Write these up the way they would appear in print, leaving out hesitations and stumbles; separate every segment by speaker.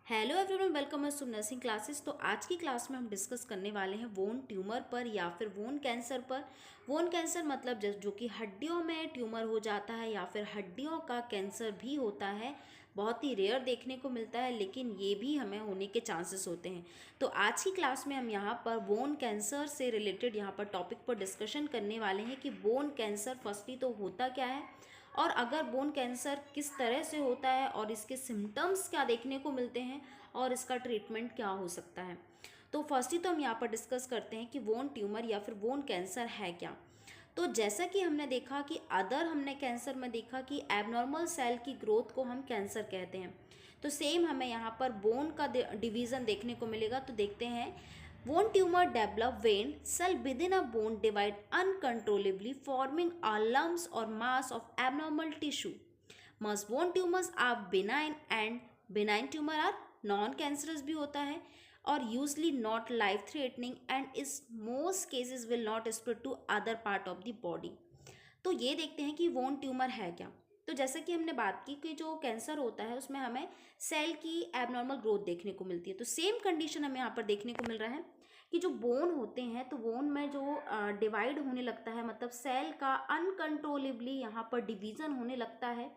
Speaker 1: Hello everyone, welcome to nursing classes. तो आज की क्लास में हम डिस्कस करने वाले हैं वोन ट्यूमर पर या फिर वोन कैंसर पर। वोन कैंसर मतलब जो कि हड्डियों में ट्यूमर हो जाता है या फिर हड्डियों का कैंसर भी होता है। बहुत ही रेयर देखने को मिलता है, लेकिन ये भी हमें होने के चांसेस होते हैं। तो आज की क्लास में हम यहाँ पर वोन कैंसर से रिलेटेड यहाँ पर टॉपिक पर डिस्कशन करने वाले हैं कि वोन कैंसर फर्स्टली तो होता क्या है, और अगर बोन कैंसर किस तरह से होता है और इसके सिम्टम्स क्या देखने को मिलते हैं और इसका ट्रीटमेंट क्या हो सकता है। तो फर्स्टली तो हम यहाँ पर डिस्कस करते हैं कि वोन ट्यूमर या फिर वोन कैंसर है क्या। तो जैसा कि हमने देखा कि हमने कैंसर में देखा कि एबनॉर्मल सेल की ग्रोथ को हम कैंसर कहते हैं। तो सेम हमें यहाँ पर बोन का डिवीज़न देखने को मिलेगा। तो देखते हैं, Bone tumor develop when cell within a bone divide uncontrollably, forming a lumps or mass of abnormal tissue. Most bone tumors are benign and benign tumor are non-cancerous भी होता है और usually not life threatening and is most cases will not spread to other part of the body. तो ये देखते हैं कि वोन ट्यूमर है क्या। तो जैसे कि हमने बात की कि जो कैंसर होता है उसमें हमें सेल की एबनॉर्मल ग्रोथ देखने को मिलती है। तो सेम कंडीशन हमें यहाँ पर देखने को मिल रहा है कि जो बोन होते हैं तो बोन में जो डिवाइड होने लगता है, मतलब सेल का अनकंट्रोलेबली यहाँ पर डिवीज़न होने लगता है।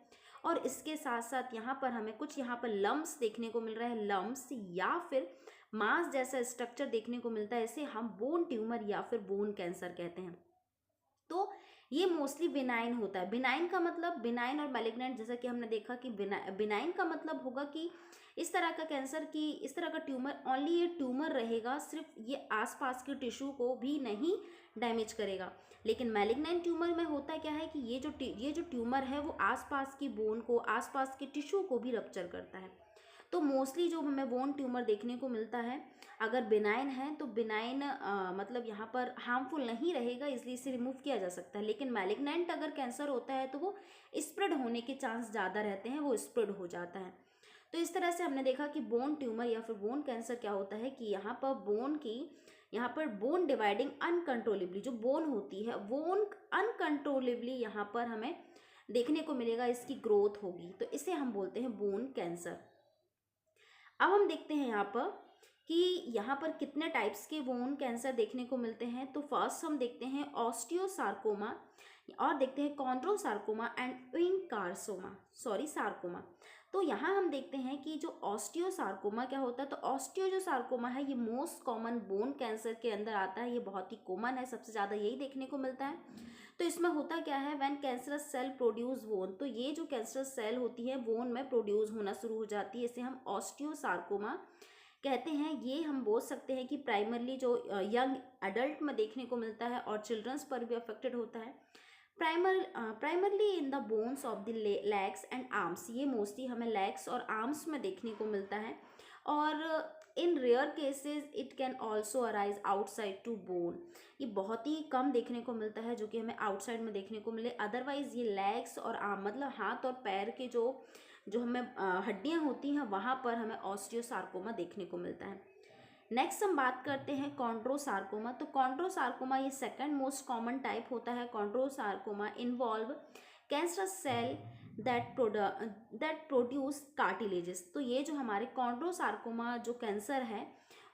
Speaker 1: और इसके साथ साथ यहाँ पर हमें कुछ यहाँ पर लम्ब्स देखने को मिल रहा है, लम्ब्स या फिर मास जैसा स्ट्रक्चर देखने को मिलता है। इसे हम बोन ट्यूमर या फिर बोन कैंसर कहते हैं। तो ये मोस्टली बिनाइन होता है। बिनाइन का मतलब बिनाइन और मैलिग्नेंट, जैसा कि हमने देखा कि बिनाइन का मतलब होगा कि इस तरह का कैंसर की इस तरह का ट्यूमर ओनली ये ट्यूमर रहेगा, सिर्फ ये आसपास के टिश्यू को भी नहीं डैमेज करेगा। लेकिन मैलिग्नेंट ट्यूमर में होता क्या है कि ये जो ट्यूमर है वो आसपास की बोन को, आसपास के टिश्यू को भी रप्चर करता है। तो मोस्टली जो हमें बोन ट्यूमर देखने को मिलता है, अगर बिनाइन है तो बिनाइन मतलब यहाँ पर हार्मफुल नहीं रहेगा, इसलिए इसे रिमूव किया जा सकता है। लेकिन मैलिग्नेंट अगर कैंसर होता है तो वो स्प्रेड होने के चांस ज़्यादा रहते हैं, वो स्प्रेड हो जाता है। तो इस तरह से हमने देखा कि बोन ट्यूमर या फिर बोन कैंसर क्या होता है कि यहाँ पर बोन डिवाइडिंग अनकंट्रोलेबली, जो बोन होती है बोन अनकंट्रोलेबली यहाँ पर हमें देखने को मिलेगा, इसकी ग्रोथ होगी, तो इसे हम बोलते हैं बोन कैंसर। अब हम देखते हैं यहाँ पर कि यहाँ पर कितने टाइप्स के बोन कैंसर देखने को मिलते हैं। तो फर्स्ट हम देखते हैं ऑस्टियोसार्कोमा, और देखते हैं कॉन्ड्रोसार्कोमा एंड सार्कोमा। तो यहाँ हम देखते हैं कि जो ऑस्टियोसार्कोमा क्या होता है, तो ऑस्टियो जो सार्कोमा है ये मोस्ट कॉमन बोन कैंसर के अंदर आता है। ये बहुत ही कॉमन है, सबसे ज़्यादा यही देखने को मिलता है। तो इसमें होता क्या है, when cancerous cell produce bone, तो ये जो कैंसरस सेल होती है बोन में प्रोड्यूस होना शुरू हो जाती है, इसे हम ऑस्टियोसार्कोमा कहते हैं। ये हम बोल सकते हैं कि प्राइमरली जो यंग एडल्ट में देखने को मिलता है और चिल्ड्रंस पर भी अफेक्टेड होता है। Primarily in the bones of the legs and arms, ये मोस्टली हमें लेग्स और आर्म्स में देखने को मिलता है। और in rare cases it can also arise outside to bone, ये बहुत ही कम देखने को मिलता है जो कि हमें आउटसाइड में देखने को मिले। अदरवाइज ये लेग्स और आर्म मतलब हाथ और पैर के जो हमें हड्डियां होती हैं वहाँ पर हमें ऑस्टियोसार्कोमा देखने को मिलता है। नेक्स्ट हम बात करते हैं कॉन्ड्रोसार्कोमा। तो कॉन्ड्रोसार्कोमा ये सेकंड मोस्ट कॉमन टाइप होता है। Chondrosarcoma involve cancerous cell that produce cartilages. तो ये जो हमारे कॉन्ड्रोसार्कोमा जो कैंसर है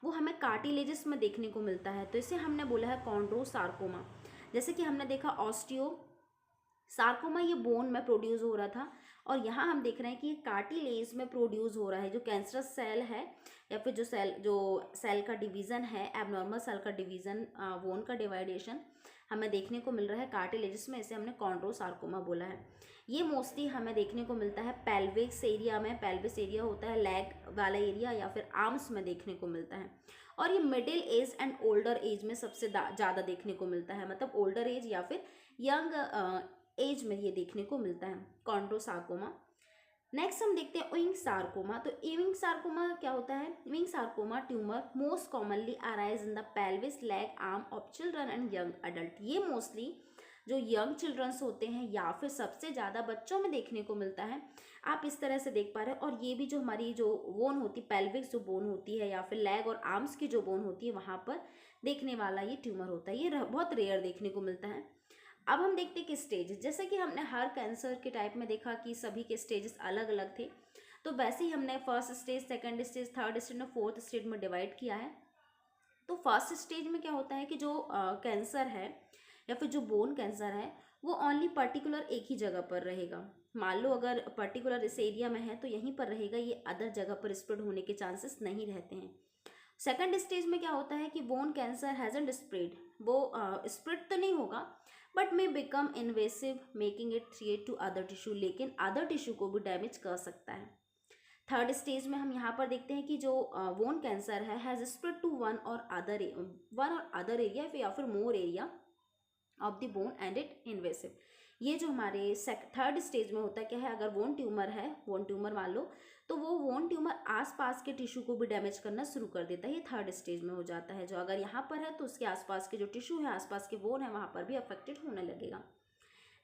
Speaker 1: वो हमें कार्टिलेजेस में देखने को मिलता है, तो इसे हमने बोला है कॉन्ड्रोसार्कोमा। जैसे कि हमने देखा ऑस्टियो सार्कोमा ये बोन में प्रोड्यूस हो रहा था, और यहाँ हम देख रहे हैं कि ये कार्टिलेज में प्रोड्यूस हो रहा है। जो कैंसरस सेल है या फिर जो सेल का डिवीज़न है, एबनॉर्मल सेल का डिवीज़न, बोन का डिवाइडेशन हमें देखने को मिल रहा है कार्टिलेजेस में, इसे हमने कॉन्ड्रोसार्कोमा बोला है। ये मोस्टली हमें देखने को मिलता है पेल्विक्स एरिया में, पेल्विस एरिया होता है लेग वाला एरिया, या फिर आर्म्स में देखने को मिलता है। और ये middle age and older age में सबसे ज़्यादा देखने को मिलता है, मतलब ओल्डर एज या फिर यंग एज में ये देखने को मिलता है कॉन्ड्रोसार्कोमा। नेक्स्ट हम देखते हैं विंग सार्कोमा। तो विंग सार्कोमा क्या होता है, wing sarcoma tumour most commonly arise in the pelvis leg arm of children and young adult. ये मोस्टली जो यंग चिल्ड्रंस होते हैं या फिर सबसे ज़्यादा बच्चों में देखने को मिलता है। आप इस तरह से देख पा रहे हैं। और ये भी जो हमारी जो बोन होती है, पेल्विक जो बोन होती है या फिर लेग और आर्म्स की जो बोन होती है, वहाँ पर देखने वाला ये ट्यूमर होता है। ये बहुत रेयर देखने को मिलता है। अब हम देखते हैं कि स्टेजेस, जैसे कि हमने हर कैंसर के टाइप में देखा कि सभी के स्टेजेस अलग अलग थे। तो वैसे ही हमने first stage, second stage, third stage और फोर्थ स्टेज में डिवाइड किया है। तो फर्स्ट स्टेज में क्या होता है कि जो कैंसर है या फिर जो बोन कैंसर है वो ओनली पर्टिकुलर एक ही जगह पर रहेगा। मान लो अगर पर्टिकुलर इस एरिया में है तो यहीं पर रहेगा, ये अदर जगह पर स्प्रेड होने के चांसेस नहीं रहते हैं। सेकंड स्टेज में क्या होता है कि बोन कैंसर हैजंट स्प्रेड, वो स्प्रेड तो नहीं होगा but may become invasive making it threat to other tissue, लेकिन अदर टिश्यू को भी डैमेज कर सकता है। थर्ड स्टेज में हम यहाँ पर देखते हैं कि जो बोन कैंसर है हैज स्प्रेड टू वन और अदर एरिया या फिर more area of the bone and it invasive. ये जो हमारे थर्ड स्टेज में होता है क्या है, अगर वोन ट्यूमर है, वोन ट्यूमर मान लो, तो वो वोन ट्यूमर आसपास के टिश्यू को भी डैमेज करना शुरू कर देता है। ये थर्ड स्टेज में हो जाता है। जो अगर यहाँ पर है तो उसके आसपास के जो टिश्यू है, आसपास के बोन है, वहाँ पर भी अफेक्टेड होने लगेगा।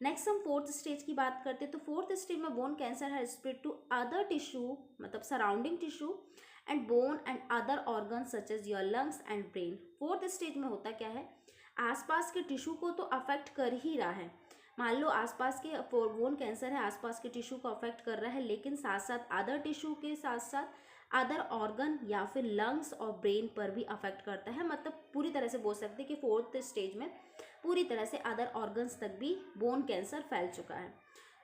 Speaker 1: नेक्स्ट हम फोर्थ स्टेज की बात करते हैं। तो फोर्थ स्टेज में बोन कैंसर है स्प्रेड टू अदर टिश्यू, मतलब surrounding tissue and bone and other organ such as your lungs and brain. Fourth stage में होता क्या है, आसपास के टिश्यू को तो अफेक्ट कर ही रहा है। मान लो आसपास के बोन कैंसर है, आसपास के टिश्यू को अफेक्ट कर रहा है, लेकिन साथ साथ अदर टिश्यू के साथ साथ अदर ऑर्गन या फिर लंग्स और ब्रेन पर भी अफेक्ट करता है। मतलब पूरी तरह से बोल सकते हैं कि फोर्थ स्टेज में पूरी तरह से अदर ऑर्गन्स तक भी बोन कैंसर फैल चुका है।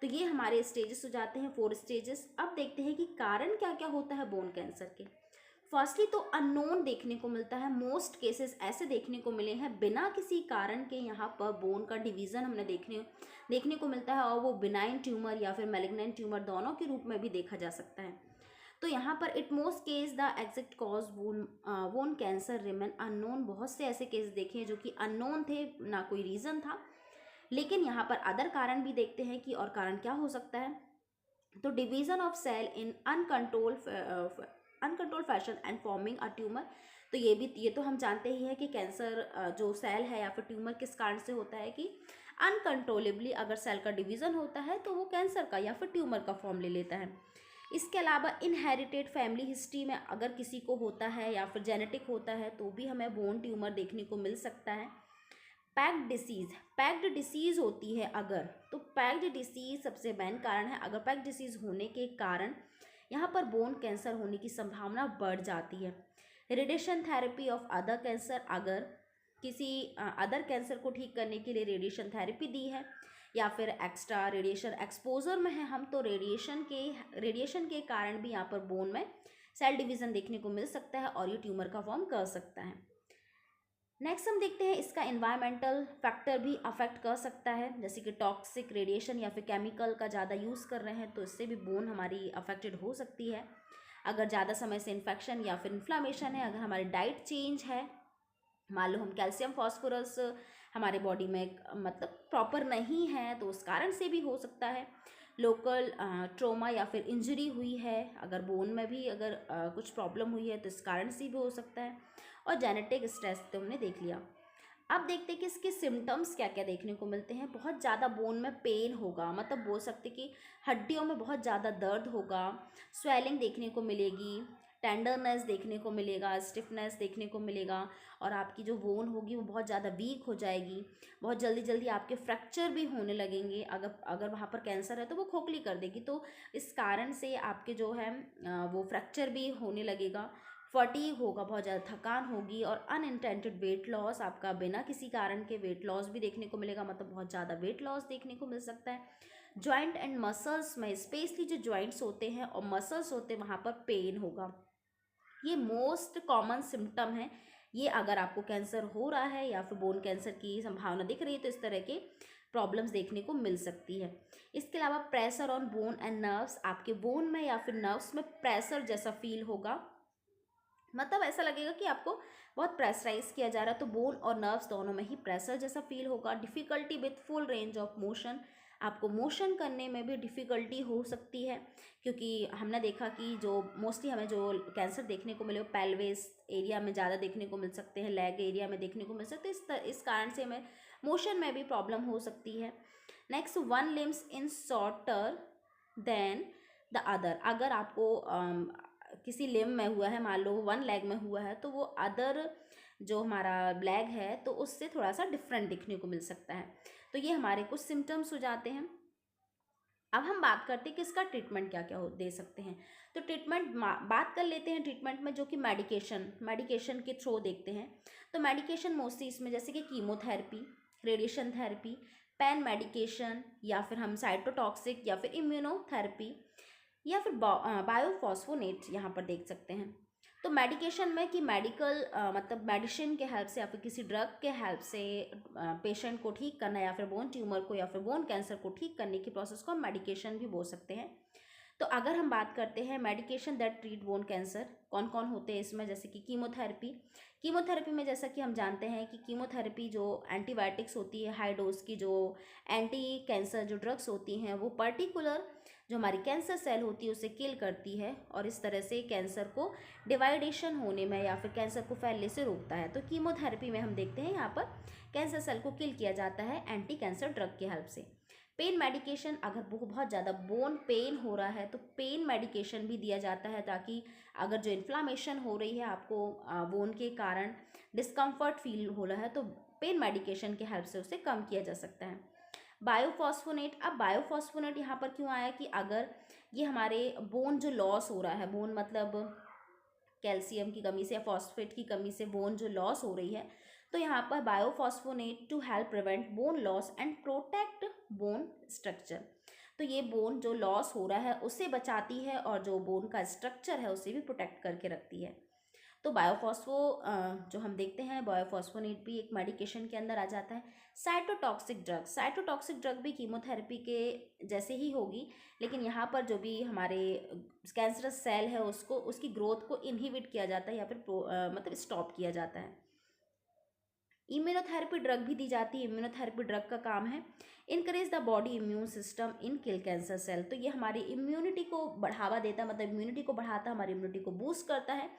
Speaker 1: तो ये हमारे स्टेजेस हो जाते हैं, 4 स्टेजेस। अब देखते हैं कि कारण क्या क्या होता है बोन कैंसर के। फर्स्टली तो अननोन देखने को मिलता है। मोस्ट केसेस ऐसे देखने को मिले हैं बिना किसी कारण के यहाँ पर बोन का डिवीज़न हमने देखने को मिलता है, और वो बिनाइन ट्यूमर या फिर मैलिग्नेंट ट्यूमर दोनों के रूप में भी देखा जा सकता है। तो यहाँ पर it most case the exact cause bone cancer remain unknown. बहुत से ऐसे केस देखे हैं जो कि अननोन थे, ना कोई रीज़न था। लेकिन यहाँ पर अदर कारण भी देखते हैं कि और कारण क्या हो सकता है। तो division of cell in uncontrol fashion and forming a tumour. तो ये तो हम जानते ही हैं कि कैंसर जो सेल है या फिर ट्यूमर किस कारण से होता है कि अनकंट्रोलेबली अगर सेल का डिवीज़न होता है तो वो कैंसर का या फिर ट्यूमर का फॉर्म ले लेता है। इसके अलावा इनहेरिटेड फैमिली हिस्ट्री में अगर किसी को होता है या फिर जेनेटिक होता है तो भी हमें बोन ट्यूमर देखने को मिल सकता है। पैक्ड डिसीज़ होती है अगर, तो पैक्ड डिसीज़ सबसे मेन कारण है। अगर पैक्ड डिसीज़ होने के कारण यहाँ पर बोन कैंसर होने की संभावना बढ़ जाती है। Radiation therapy of other cancer, अगर किसी अदर कैंसर को ठीक करने के लिए रेडिएशन थेरेपी दी है या फिर एक्स्ट्रा रेडिएशन एक्सपोजर में है हम, तो रेडिएशन के कारण भी यहाँ पर बोन में सेल डिवीज़न देखने को मिल सकता है और ये ट्यूमर का फॉर्म कर सकता है। नेक्स्ट हम देखते हैं इसका इन्वायरमेंटल फैक्टर भी अफेक्ट कर सकता है, जैसे कि टॉक्सिक रेडिएशन या फिर केमिकल का ज़्यादा यूज़ कर रहे हैं तो इससे भी बोन हमारी अफेक्टेड हो सकती है। अगर ज़्यादा समय से इन्फेक्शन या फिर इन्फ्लामेशन है, अगर हमारी डाइट चेंज है, मान लो हम कैल्शियम फॉस्फोरस हमारे बॉडी में मतलब प्रॉपर नहीं है तो उस कारण से भी हो सकता है। लोकल ट्रोमा या फिर इंजरी हुई है, अगर बोन में भी अगर कुछ प्रॉब्लम हुई है तो इस कारण से भी हो सकता है। और जेनेटिक स्ट्रेस तो हमने देख लिया। अब देखते हैं कि इसके सिम्टम्स क्या क्या देखने को मिलते हैं। बहुत ज़्यादा बोन में पेन होगा, मतलब बोल सकते कि हड्डियों में बहुत ज़्यादा दर्द होगा, स्वेलिंग देखने को मिलेगी, टेंडरनेस देखने को मिलेगा, स्टिफनेस देखने को मिलेगा, और आपकी जो बोन होगी वो बहुत ज़्यादा वीक हो जाएगी। बहुत जल्दी जल्दी आपके फ्रैक्चर भी होने लगेंगे। अगर वहाँ पर कैंसर है तो वो खोखली कर देगी, तो इस कारण से आपके जो है वो फ्रैक्चर भी होने लगेगा। फटीग होगा, बहुत ज़्यादा थकान होगी, और अनइंटेंटेड वेट लॉस, आपका बिना किसी कारण के वेट लॉस भी देखने को मिलेगा, मतलब बहुत ज़्यादा वेट लॉस देखने को मिल सकता है। जॉइंट एंड मसल्स में, स्पेशली जो जॉइंट्स होते हैं और मसल्स होते हैं वहाँ पर पेन होगा। ये मोस्ट कॉमन सिम्टम है। ये अगर आपको कैंसर हो रहा है या फिर बोन कैंसर की संभावना दिख रही है तो इस तरह के प्रॉब्लम्स देखने को मिल सकती है। इसके अलावा pressure on bone and nerves, आपके बोन में या फिर नर्व्स में प्रेशर जैसा फील होगा, मतलब ऐसा लगेगा कि आपको बहुत प्रेशराइज किया जा रहा है, तो बोन और नर्व्स दोनों में ही प्रेशर जैसा फील होगा। Difficulty with full range of motion, आपको मोशन करने में भी डिफ़िकल्टी हो सकती है, क्योंकि हमने देखा कि जो मोस्टली हमें जो कैंसर देखने को मिले वो पेल्विस एरिया में ज़्यादा देखने को मिल सकते हैं, लेग एरिया में देखने को मिल सकते हैं। इस कारण से हमें मोशन में भी प्रॉब्लम हो सकती है। Next, one limbs in shorter than the other, अगर आपको किसी लिम्ब में हुआ है, मान लो वन लेग में हुआ है, तो वो अदर जो हमारा लेग है तो उससे थोड़ा सा डिफरेंट दिखने को मिल सकता है। तो ये हमारे कुछ सिम्टम्स हो जाते हैं। अब हम बात करते हैं कि इसका ट्रीटमेंट क्या क्या दे सकते हैं। तो ट्रीटमेंट बात कर लेते हैं ट्रीटमेंट में, जो कि मेडिकेशन के थ्रू देखते हैं। तो मेडिकेशन मोस्टली इसमें जैसे कि chemotherapy, radiation therapy, pain medication, या फिर हम साइटोटॉक्सिक या फिर इम्यूनोथेरेपी, या फिर बायोफॉस्फोनेट यहाँ पर देख सकते हैं। तो मेडिकेशन में कि मेडिकल मतलब मेडिसिन के हेल्प से या फिर किसी ड्रग के हेल्प से पेशेंट को ठीक करना, या फिर बोन ट्यूमर को या फिर बोन कैंसर को ठीक करने की प्रोसेस को हम मेडिकेशन भी बोल सकते हैं। तो अगर हम बात करते हैं medication that treat bone cancer, कौन कौन होते हैं इसमें, जैसे कि कीमोथेरेपी में जैसा कि हम जानते हैं कि कीमोथेरेपी जो एंटीबायोटिक्स होती है, हाई डोज की जो एंटी कैंसर जो ड्रग्स होती हैं, वो पर्टिकुलर जो हमारी कैंसर सेल होती है उसे किल करती है, और इस तरह से कैंसर को डिवाइडेशन होने में या फिर कैंसर को फैलने से रोकता है। तो कीमोथेरेपी में हम देखते हैं यहाँ पर कैंसर सेल को किल किया जाता है एंटी कैंसर ड्रग की हेल्प से। पेन मेडिकेशन, अगर बहुत ज़्यादा बोन पेन हो रहा है तो पेन मेडिकेशन भी दिया जाता है, ताकि अगर जो इन्फ्लामेशन हो रही है, आपको बोन के कारण डिस्कम्फर्ट फील हो रहा है, तो पेन मेडिकेशन के हेल्प से उसे कम किया जा सकता है। बायोफॉस्फोनेट, अब बायोफॉस्फोनेट यहाँ पर क्यों आया कि अगर ये हमारे बोन जो लॉस हो रहा है, बोन मतलब कैल्शियम की कमी से या फॉस्फेट की कमी से बोन जो लॉस हो रही है, तो यहाँ पर biophosphonate to help prevent bone loss and protect bone structure. तो ये बोन जो लॉस हो रहा है उसे बचाती है, और जो बोन का स्ट्रक्चर है उसे भी प्रोटेक्ट करके रखती है। तो जो हम देखते हैं बायोफॉस्फोनेट भी एक मेडिकेशन के अंदर आ जाता है। साइटोटॉक्सिक ड्रग भी कीमोथेरेपी के जैसे ही होगी, लेकिन यहाँ पर जो भी हमारे कैंसरस सेल है उसको उसकी ग्रोथ को इनहिबिट किया जाता है या फिर मतलब स्टॉप किया जाता है। इम्यूनोथेरेपी ड्रग भी दी जाती है। इम्यूनोथेरेपी ड्रग का काम है encourage the body immune system in kill cancer cell. तो ये हमारी इम्यूनिटी को बढ़ावा देता है, मतलब इम्यूनिटी को बढ़ाता है, हमारी इम्यूनिटी को बूस्ट करता है,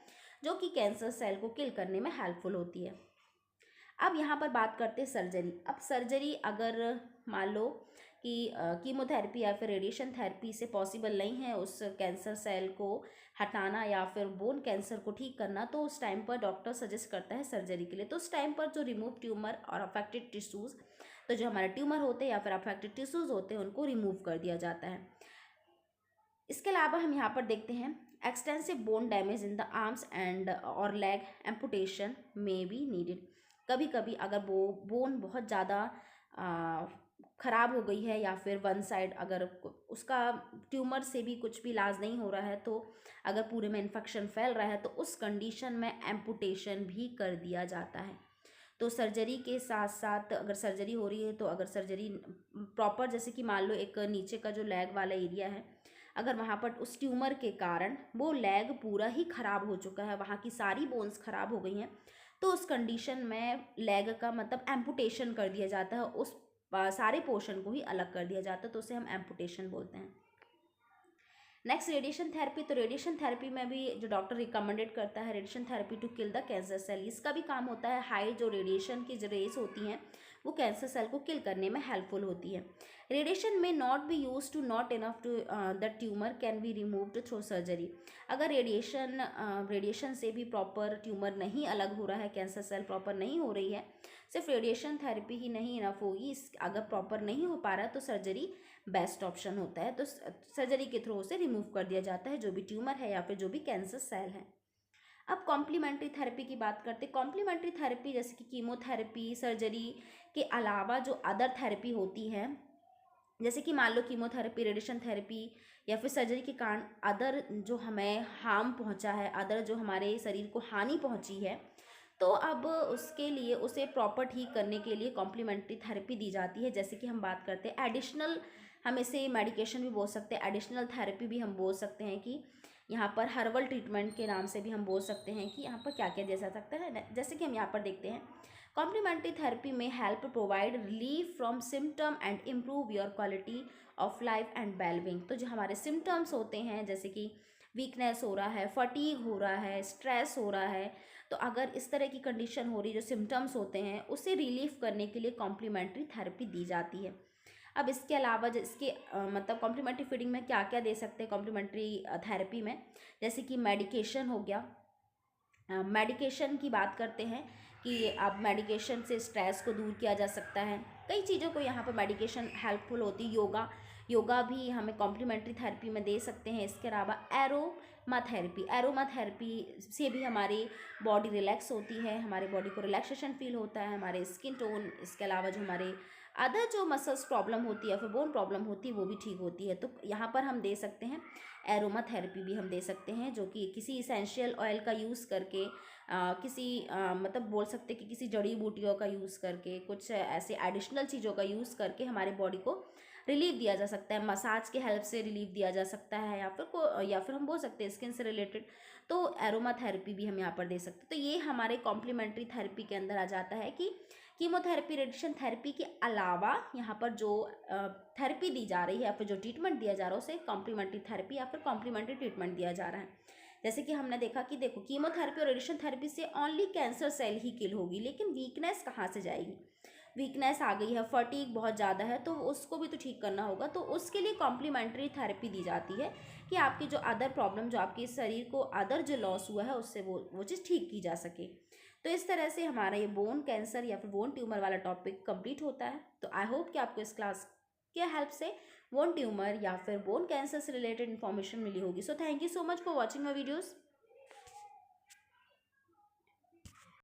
Speaker 1: जो कि कैंसर सेल को किल करने में हेल्पफुल होती है। अब यहाँ पर बात करते हैं सर्जरी। अब सर्जरी अगर मान लो कि कीमोथेरेपी या फिर रेडिएशन थेरेपी से पॉसिबल नहीं है उस कैंसर सेल को हटाना या फिर बोन कैंसर को ठीक करना, तो उस टाइम पर डॉक्टर सजेस्ट करता है सर्जरी के लिए। तो उस टाइम पर जो रिमूव ट्यूमर और अफेक्टेड टिश्यूज़, तो जो हमारे ट्यूमर होते हैं या फिर अफेक्टेड टिश्यूज़ होते हैं उनको रिमूव कर दिया जाता है। इसके अलावा हम यहाँ पर देखते हैं extensive bone damage in the arms and और लेग एम्पुटेशन में बी नीडेड। कभी कभी अगर बोन बहुत ज़्यादा ख़राब हो गई है या फिर वन साइड अगर उसका ट्यूमर से भी कुछ भी इलाज नहीं हो रहा है, तो अगर पूरे में इन्फेक्शन फैल रहा है, तो उस कंडीशन में एम्पुटेशन भी कर दिया जाता है। तो सर्जरी के साथ साथ अगर सर्जरी हो रही है, तो अगर सर्जरी प्रॉपर, जैसे कि मान लो एक नीचे का जो लेग वाला एरिया है, अगर वहाँ पर उस ट्यूमर के कारण वो लेग पूरा ही ख़राब हो चुका है, वहाँ की सारी बोन्स ख़राब हो गई हैं, तो उस कंडीशन में लेग का मतलब एम्पुटेशन कर दिया जाता है, उस सारे पोर्शन को ही अलग कर दिया जाता है, तो उसे हम एम्पुटेशन बोलते हैं। Next radiation therapy. तो रेडिएशन थेरेपी में भी जो डॉक्टर रिकमेंडेड करता है radiation therapy to kill the cancer cell. इसका भी काम होता है हाई जो रेडिएशन की जो रेस होती हैं वो कैंसर सेल को किल करने में हेल्पफुल होती है। रेडिएशन में not be use to not enough to the tumour can be removed through surgery. अगर रेडिएशन से भी प्रॉपर ट्यूमर नहीं अलग हो रहा है, कैंसर सेल प्रॉपर नहीं हो रही है, सिर्फ रेडिएशन थेरेपी ही नहीं इनफ होगी, अगर प्रॉपर नहीं हो पा रहा है तो सर्जरी बेस्ट ऑप्शन होता है। तो सर्जरी के थ्रू उसे रिमूव कर दिया जाता है जो भी ट्यूमर है या फिर जो भी कैंसर सेल है। अब कॉम्प्लीमेंट्री थेरेपी की बात करते हैं। कॉम्प्लीमेंट्री थेरेपी जैसे कि कीमोथेरेपी, सर्जरी के अलावा जो अदर थेरेपी होती है, जैसे कि मान लो कीमोथेरेपी, रेडिएशन थेरेपी या फिर सर्जरी के कारण अदर जो हमें हार्म पहुंचा है, अदर जो हमारे शरीर को हानि पहुंची है, तो अब उसके लिए उसे प्रॉपर ठीक करने के लिए कॉम्प्लीमेंट्री थेरेपी दी जाती है। जैसे कि हम बात करते हैं एडिशनल, हम इसे मेडिकेशन भी बोल सकते हैं, एडिशनल थेरेपी भी हम बोल सकते हैं कि यहाँ पर हर्बल ट्रीटमेंट के नाम से भी हम बोल सकते हैं कि यहाँ पर क्या क्या दिया जा सकता है। जैसे कि हम यहाँ पर देखते हैं कॉम्प्लीमेंट्री थेरेपी में help provide relief from symptom and improve your quality of life and wellbeing. तो जो हमारे सिम्टम्स होते हैं जैसे कि वीकनेस हो रहा है, फटीग हो रहा है, स्ट्रेस हो रहा है, तो अगर इस तरह की कंडीशन हो रही है, जो सिम्टम्स होते हैं उसे रिलीफ करने के लिए कॉम्प्लीमेंट्री थेरेपी दी जाती है। अब इसके अलावा इसके मतलब कॉम्प्लीमेंट्री फीडिंग में क्या क्या दे सकते हैं कॉम्प्लीमेंट्री थेरेपी में, जैसे कि मेडिकेशन हो गया। मेडिकेशन की बात करते हैं कि अब मेडिकेशन से स्ट्रेस को दूर किया जा सकता है, कई चीज़ों को यहाँ पर मेडिकेशन हेल्पफुल होती है। योगा भी हमें कॉम्प्लीमेंट्री थेरेपी में दे सकते हैं। इसके अलावा एरोमा थेरेपी से भी हमारी बॉडी रिलैक्स होती है, हमारे बॉडी को रिलैक्सेशन फील होता है, हमारे स्किन टोन, इसके अलावा जो हमारे अदर जो मसल्स प्रॉब्लम होती है या फिर बोन प्रॉब्लम होती है वो भी ठीक होती है। तो यहाँ पर हम दे सकते हैं एरोमा थेरेपी भी हम दे सकते हैं, जो कि किसी इसेंशियल ऑयल का यूज़ करके मतलब बोल सकते हैं कि किसी जड़ी बूटियों का यूज़ करके, कुछ ऐसे एडिशनल चीज़ों का यूज़ करके हमारे बॉडी को रिलीफ दिया जा सकता है। मसाज के हेल्प से रिलीफ दिया जा सकता है, या फिर हम बोल सकते हैं स्किन से रिलेटेड। तो एरोमा थेरेपी भी हम यहाँ पर दे सकते हैं। तो ये हमारे कॉम्प्लीमेंट्री थेरेपी के अंदर आ जाता है कि कीमोथेरेपी, रेडिएशन थेरेपी के अलावा यहाँ पर जो थेरेपी दी जा रही है या फिर जो ट्रीटमेंट दिया जा रहा है उसे कॉम्प्लीमेंट्री थेरेपी या फिर कॉम्प्लीमेंट्री ट्रीटमेंट दिया जा रहा है। जैसे कि हमने देखा कि देखो, कीमोथेरेपी और रेडिएशन थेरेपी से ओनली कैंसर सेल ही किल होगी, लेकिन वीकनेस कहाँ से जाएगी? वीकनेस आ गई है, फटीग बहुत ज़्यादा है, तो उसको भी तो ठीक करना होगा। तो उसके लिए कॉम्प्लीमेंट्री थेरेपी दी जाती है कि आपकी जो अदर प्रॉब्लम, जो आपके शरीर को अदर जो लॉस हुआ है उससे वो चीज़ ठीक की जा सके। तो इस तरह से हमारा ये बोन कैंसर या फिर बोन ट्यूमर वाला टॉपिक कंप्लीट होता है। तो आई होप कि आपको इस क्लास के हेल्प से बोन ट्यूमर या फिर बोन कैंसर से रिलेटेड इन्फॉर्मेशन मिली होगी। So thank you so much for watching my videos.